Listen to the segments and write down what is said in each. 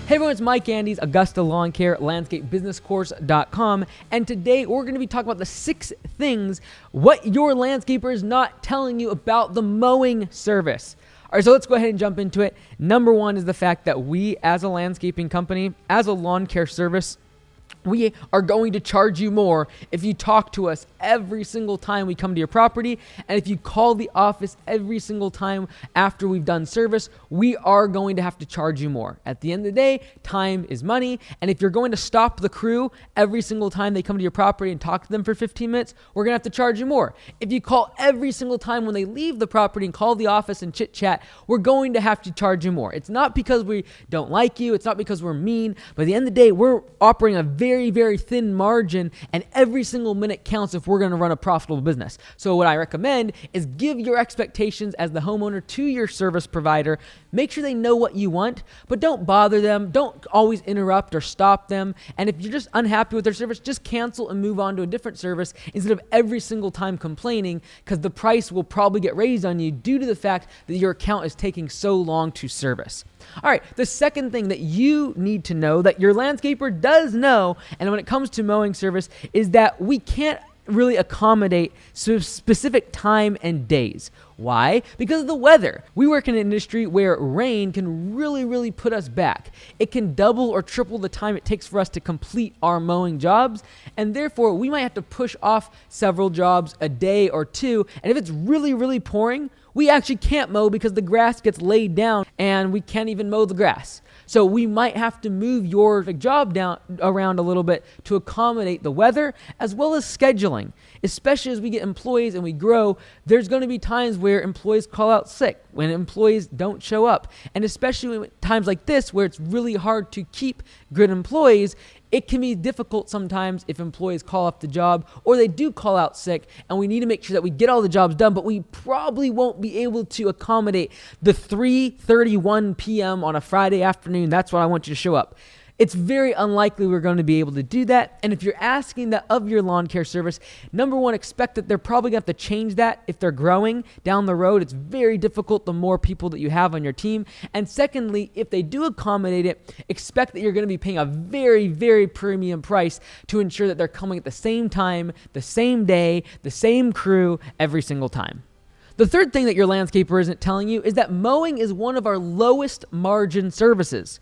Hey everyone, it's Mike Andes, Augusta Lawn Care, landscapebusinesscourse.com, and today we're going to be talking about the 6 things what your landscaper is not telling you about the mowing service. All right, so let's go ahead and jump into it. Number 1 is the fact that we, as a landscaping company, as a lawn care service, we are going to charge you more if you talk to us every single time we come to your property, and if you call the office every single time after we've done service, we are going to have to charge you more. At the end of the day, time is money, and if you're going to stop the crew every single time they come to your property and talk to them for 15 minutes, we're going to have to charge you more. If you call every single time when they leave the property and call the office and chit-chat, we're going to have to charge you more. It's not because we don't like you, it's not because we're mean, but at the end of the day, we're operating a very, very thin margin, and every single minute counts if we're going to run a profitable business. So what I recommend is give your expectations as the homeowner to your service provider. Make sure they know what you want, but don't bother them. Don't always interrupt or stop them. And if you're just unhappy with their service, just cancel and move on to a different service instead of every single time complaining, because the price will probably get raised on you due to the fact that your account is taking so long to service. All right, the second thing that you need to know that your landscaper does know, and when it comes to mowing service, is that we can't really accommodate specific time and days. Why? Because of the weather. We work in an industry where rain can really put us back. It can double or triple the time it takes for us to complete our mowing jobs, and therefore we might have to push off several jobs a day or two, and if it's really pouring, we actually can't mow because the grass gets laid down and we can't even mow the grass. So we might have to move your job around a little bit to accommodate the weather as well as scheduling. Especially as we get employees and we grow, there's going to be times where employees call out sick, when employees don't show up. And especially in times like this where it's really hard to keep good employees, it can be difficult sometimes if employees call off the job or they do call out sick, and we need to make sure that we get all the jobs done, but we probably won't be able to accommodate the 3:31 p.m. on a Friday afternoon. That's what I want you to show up. It's very unlikely we're going to be able to do that. And if you're asking that of your lawn care service, number 1, expect that they're probably going to have to change that if they're growing down the road. It's very difficult the more people that you have on your team. And secondly, if they do accommodate it, expect that you're going to be paying a very premium price to ensure that they're coming at the same time, the same day, the same crew every single time. The third thing that your landscaper isn't telling you is that mowing is one of our lowest margin services.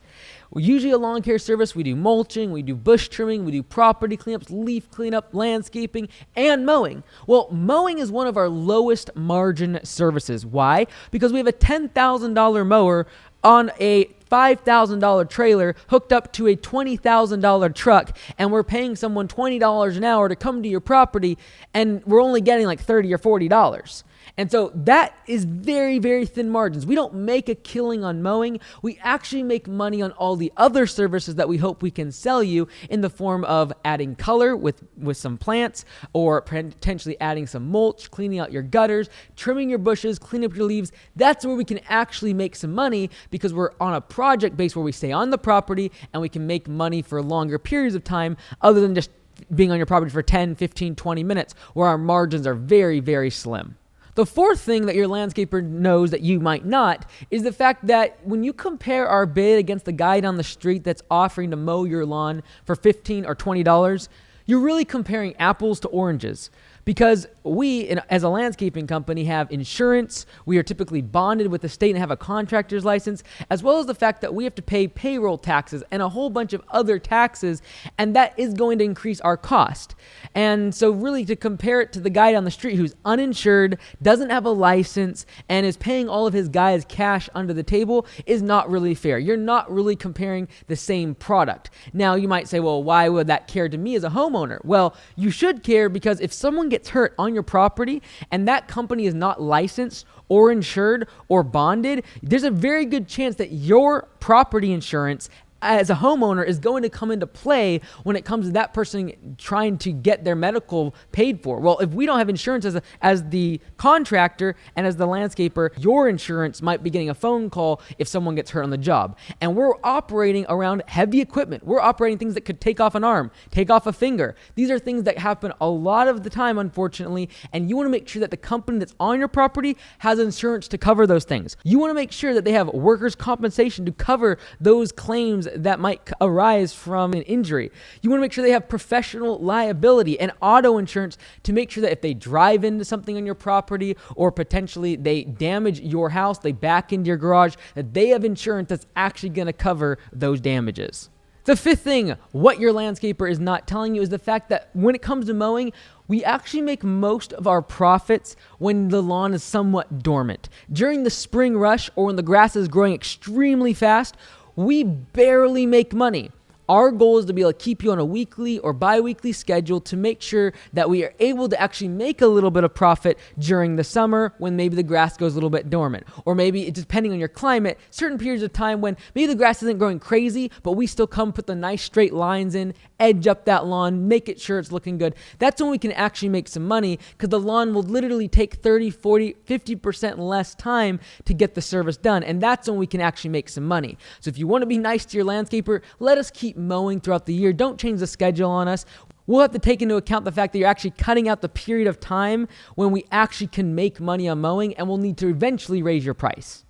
Usually a lawn care service, we do mulching, we do bush trimming, we do property cleanups, leaf cleanup, landscaping, and mowing. Well, mowing is one of our lowest margin services. Why? Because we have a $10,000 mower on a $5,000 trailer hooked up to a $20,000 truck, and we're paying someone $20 an hour to come to your property, and we're only getting like $30 or $40. And so that is very thin margins. We don't make a killing on mowing. We actually make money on all the other services that we hope we can sell you in the form of adding color with some plants, or potentially adding some mulch, cleaning out your gutters, trimming your bushes, cleaning up your leaves. That's where we can actually make some money, because we're on a project base where we stay on the property and we can make money for longer periods of time other than just being on your property for 10, 15, 20 minutes where our margins are very slim. The fourth thing that your landscaper knows that you might not is the fact that when you compare our bid against the guy down the street that's offering to mow your lawn for $15 or $20, you're really comparing apples to oranges. Because we, as a landscaping company, have insurance, we are typically bonded with the state and have a contractor's license, as well as the fact that we have to pay payroll taxes and a whole bunch of other taxes, and that is going to increase our cost. And so really to compare it to the guy down the street who's uninsured, doesn't have a license, and is paying all of his guys cash under the table is not really fair. You're not really comparing the same product. Now you might say, well, why would that care to me as a homeowner? Well, you should care, because if someone gets hurt on your property and that company is not licensed or insured or bonded, there's a very good chance that your property insurance as a homeowner is going to come into play when it comes to that person trying to get their medical paid for. Well, if we don't have insurance as the contractor and as the landscaper, your insurance might be getting a phone call if someone gets hurt on the job. And we're operating around heavy equipment. We're operating things that could take off an arm, take off a finger. These are things that happen a lot of the time, unfortunately, and you want to make sure that the company that's on your property has insurance to cover those things. You want to make sure that they have workers' compensation to cover those claims that might arise from an injury. You want to make sure they have professional liability and auto insurance to make sure that if they drive into something on your property or potentially they damage your house, they back into your garage, that they have insurance that's actually going to cover those damages. The fifth thing, what your landscaper is not telling you, is the fact that when it comes to mowing, we actually make most of our profits when the lawn is somewhat dormant. During the spring rush or when the grass is growing extremely fast, we barely make money. Our goal is to be able to keep you on a weekly or bi-weekly schedule to make sure that we are able to actually make a little bit of profit during the summer when maybe the grass goes a little bit dormant. Or maybe, depending on your climate, certain periods of time when maybe the grass isn't growing crazy, but we still come put the nice straight lines in, edge up that lawn, make it sure it's looking good. That's when we can actually make some money, because the lawn will literally take 30, 40, 50% less time to get the service done. And that's when we can actually make some money. So if you want to be nice to your landscaper, let us keep mowing throughout the year. Don't change the schedule on us. We'll have to take into account the fact that you're actually cutting out the period of time when we actually can make money on mowing, and we'll need to eventually raise your price.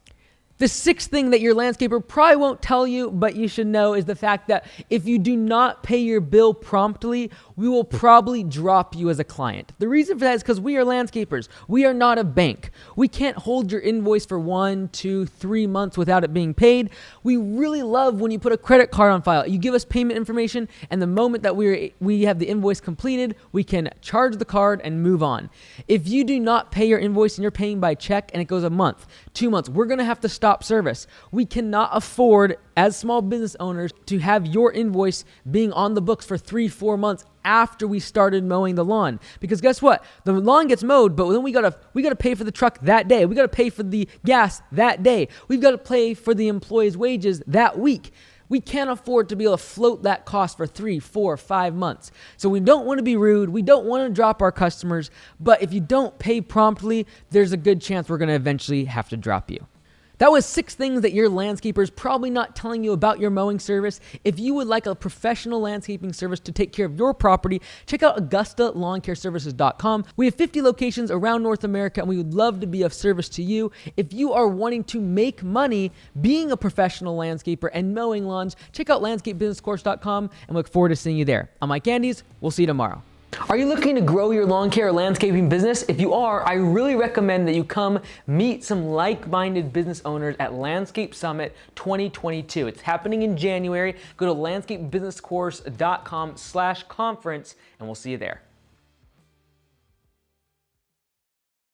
The sixth thing that your landscaper probably won't tell you, but you should know, is the fact that if you do not pay your bill promptly, we will probably drop you as a client. The reason for that is because we are landscapers. We are not a bank. We can't hold your invoice for 1, 2, 3 months without it being paid. We really love when you put a credit card on file. You give us payment information, and the moment that we have the invoice completed, we can charge the card and move on. If you do not pay your invoice and you're paying by check and it goes a month, 2 months, we're going to have to stop service. We cannot afford, as small business owners, to have your invoice being on the books for 3-4 months after we started mowing the lawn. Because guess what? The lawn gets mowed, but then we gotta pay for the truck that day. We gotta pay for the gas that day. We've got to pay for the employees' wages that week. We can't afford to be able to float that cost for 3, 4, 5 months. So we don't want to be rude. We don't want to drop our customers. But if you don't pay promptly, there's a good chance we're going to eventually have to drop you. That was 6 things that your landscaper is probably not telling you about your mowing service. If you would like a professional landscaping service to take care of your property, check out AugustaLawnCareServices.com. We have 50 locations around North America, and we would love to be of service to you. If you are wanting to make money being a professional landscaper and mowing lawns, check out LandscapeBusinessCourse.com, and look forward to seeing you there. I'm Mike Andes. We'll see you tomorrow. Are you looking to grow your lawn care or landscaping business? If you are, I really recommend that you come meet some like-minded business owners at Landscape Summit 2022. It's happening in January. Go to LandscapeBusinessCourse.com/conference, and we'll see you there.